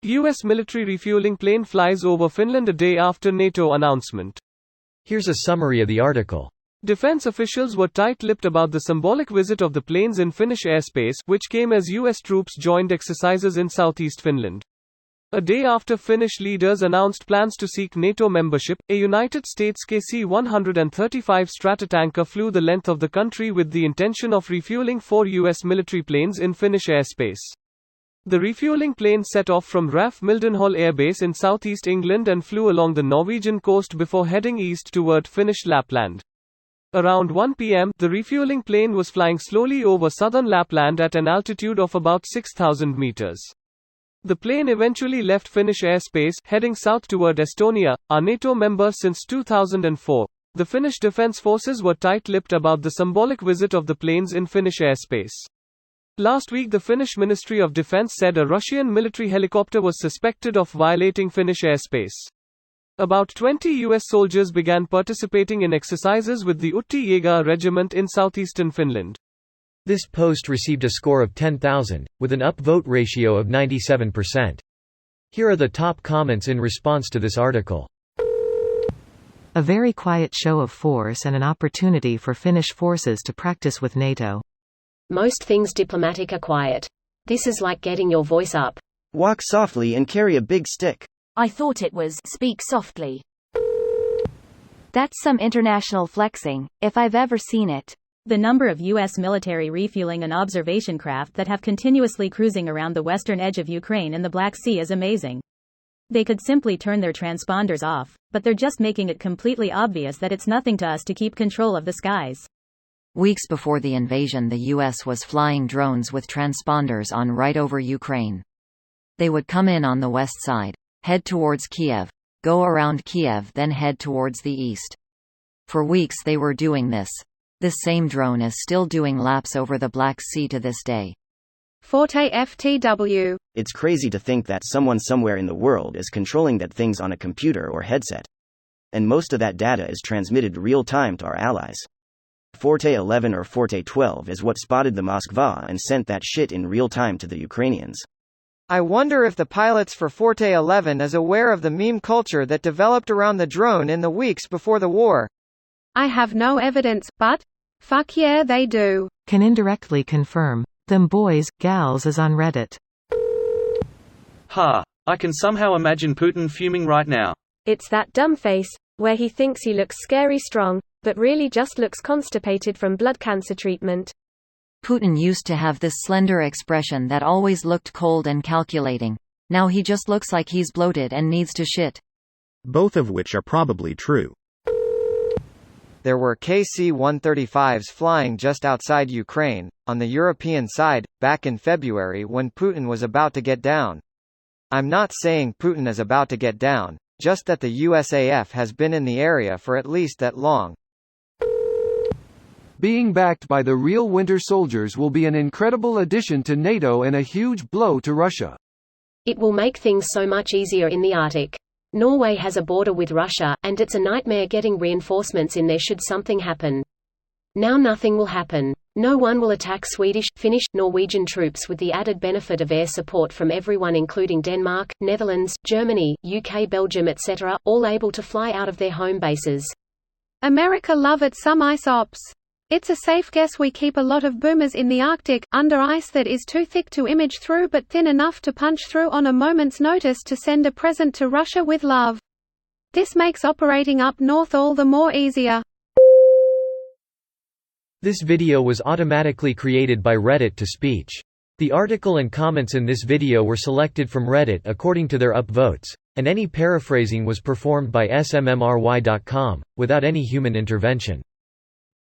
U.S. military refueling plane flies over Finland a day after NATO announcement. Here's a summary of the article. Defense officials were tight-lipped about the symbolic visit of the planes in Finnish airspace, which came as U.S. troops joined exercises in southeast Finland. A day after Finnish leaders announced plans to seek NATO membership, a United States KC-135 Stratotanker flew the length of the country with the intention of refueling 4 U.S. military planes in Finnish airspace. The refueling plane set off from RAF Mildenhall Air Base in southeast England and flew along the Norwegian coast before heading east toward Finnish Lapland. Around 1 p.m., the refueling plane was flying slowly over southern Lapland at an altitude of about 6,000 meters. The plane eventually left Finnish airspace, heading south toward Estonia, a NATO member since 2004. The Finnish defense forces were tight-lipped about the symbolic visit of the planes in Finnish airspace. Last week, the Finnish Ministry of Defense said a Russian military helicopter was suspected of violating Finnish airspace. About 20 U.S. soldiers began participating in exercises with the Utti Jäger Regiment in southeastern Finland. This post received a score of 10,000, with an upvote ratio of 97%. Here are the top comments in response to this article. A very quiet show of force and an opportunity for Finnish forces to practice with NATO. Most things diplomatic are quiet. This is like getting your voice up. Walk softly and carry a big stick. I thought it was speak softly. That's some international flexing, if I've ever seen it. The number of U.S. military refueling and observation craft that have continuously cruising around the western edge of Ukraine and the Black Sea is amazing. They could simply turn their transponders off, but they're just making it completely obvious that it's nothing to us to keep control of the skies. Weeks before the invasion, the U.S. was flying drones with transponders on right over Ukraine. They would come in on the west side, head towards Kiev, go around Kiev, then head towards the east. For weeks they were doing this. This same drone is still doing laps over the Black Sea to this day. Forte FTW. It's crazy to think that someone somewhere in the world is controlling that things on a computer or headset. And most of that data is transmitted real-time to our allies. Forte 11 or Forte 12 is what spotted the Moskva and sent that shit in real time to the Ukrainians. I wonder if the pilots for Forte 11 is aware of the meme culture that developed around the drone in the weeks before the war. I have no evidence, but fuck yeah they do. Can indirectly confirm. Them boys, gals is on Reddit. Ha, I can somehow imagine Putin fuming right now. It's that dumb face, where he thinks he looks scary strong, but really just looks constipated from blood cancer treatment. Putin used to have this slender expression that always looked cold and calculating. Now he just looks like he's bloated and needs to shit. Both of which are probably true. There were KC-135s flying just outside Ukraine, on the European side, back in February when Putin was about to get down. I'm not saying Putin is about to get down, just that the USAF has been in the area for at least that long. Being backed by the real winter soldiers will be an incredible addition to NATO and a huge blow to Russia. It will make things so much easier in the Arctic. Norway has a border with Russia, and it's a nightmare getting reinforcements in there should something happen. Now nothing will happen. No one will attack Swedish, Finnish, Norwegian troops with the added benefit of air support from everyone including Denmark, Netherlands, Germany, UK, Belgium etc., all able to fly out of their home bases. America love it some ice ops. It's a safe guess we keep a lot of boomers in the Arctic, under ice that is too thick to image through but thin enough to punch through on a moment's notice to send a present to Russia with love. This makes operating up north all the more easier. This video was automatically created by Reddit to speech. The article and comments in this video were selected from Reddit according to their upvotes, and any paraphrasing was performed by smmry.com, without any human intervention.